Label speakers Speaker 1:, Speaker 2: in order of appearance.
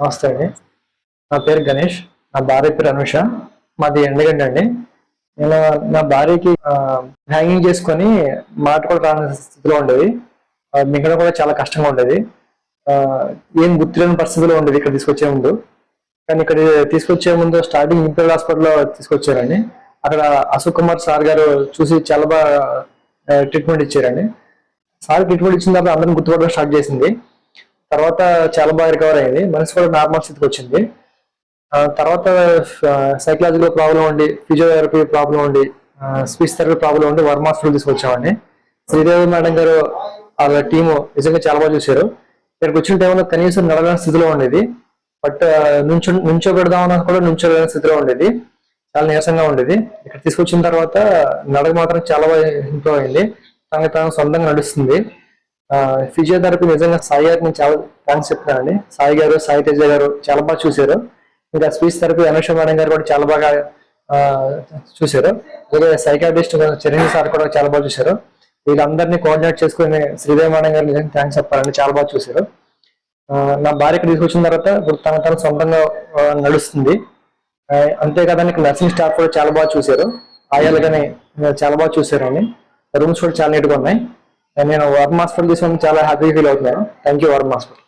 Speaker 1: నమస్తే అండి. నా పేరు గణేష్. నా భార్య పేరు అనుష. మాది ఎండగండి అండి. నేను నా భార్యకి హ్యాంగింగ్ చేసుకొని మాట కూడా రాని స్థితిలో ఉండేది. మిగతా కూడా చాలా కష్టంగా ఉండేది. ఆ, ఏం గుర్తులేని పరిస్థితిలో ఉండేది ఇక్కడ తీసుకొచ్చే ముందు. కానీ ఇక్కడ తీసుకొచ్చే ముందు స్టార్టింగ్ ఇంపీరియల్ హాస్పిటల్లో తీసుకొచ్చారండి. అక్కడ అశోక్ కుమార్ సార్ గారు చూసి చాలా బాగా ట్రీట్మెంట్ ఇచ్చారండి. సార్ ట్రీట్మెంట్ ఇచ్చిన తర్వాత అందరిని గుర్తుపట్టడం స్టార్ట్ చేసింది. తర్వాత చాలా బాగా రికవర్ అయింది. మనిషి కూడా నార్మల్ స్థితికి వచ్చింది. తర్వాత సైకలాజికల్ ప్రాబ్లం ఉండి, ఫిజియోథెరపీ ప్రాబ్లం ఉండి, స్పీచ్ థెరపీ ప్రాబ్లం ఉండి వర్మ హాస్పిటల్ తీసుకొచ్చామండి. శ్రీదేవి మేడం గారు వాళ్ళ టీము నిజంగా చాలా బాగా చూశారు. ఇక్కడికి వచ్చిన టైంలో కనీసం నడవలేని స్థితిలో ఉండేది. బట్ నుంచోబెడదామన్నా కూడా నుంచోలేని స్థితిలో ఉండేది. చాలా నీరసంగా ఉండేది. ఇక్కడ తీసుకొచ్చిన తర్వాత నడక మాత్రం చాలా బాగా ఇంప్రూవ్ అయింది. తనకి తాను సొంతంగా నడుస్తుంది. ఫిజియోథెరపీ నిజంగా సాయి గారికి నేను చాలా థ్యాంక్స్ చెప్తానండి. సాయి గారు, సాయి తేజ గారు చాలా బాగా చూశారు. ఇంకా స్పీచ్ థెరపీ అనుష మేడం గారు కూడా చాలా బాగా చూశారు. అలాగే సైకాట్రిస్ట్ చిరంజీవి సార్ కూడా చాలా బాగా చూశారు. వీళ్ళందరినీ కోఆర్డినేట్ చేసుకుని శ్రీదేవి మేడం గారు నిజంగా థ్యాంక్స్ చెప్పాలండి. చాలా బాగా చూశారు. నా భార్యకి తీసుకొచ్చిన తర్వాత ఇప్పుడు తన సొంతంగా నడుస్తుంది. అంతేకాదని ఇక్కడ నర్సింగ్ స్టాఫ్ కూడా చాలా బాగా చూశారు. ఆయాలు కానీ చాలా బాగా చూశారండి. రూమ్స్ కూడా చాలా నీట్గా ఉన్నాయి. నేను వర్మ హాస్పిటల్ తీసుకొని చాలా హ్యాపీ ఫీల్ అవుతున్నాను. Thank you Varma hospital.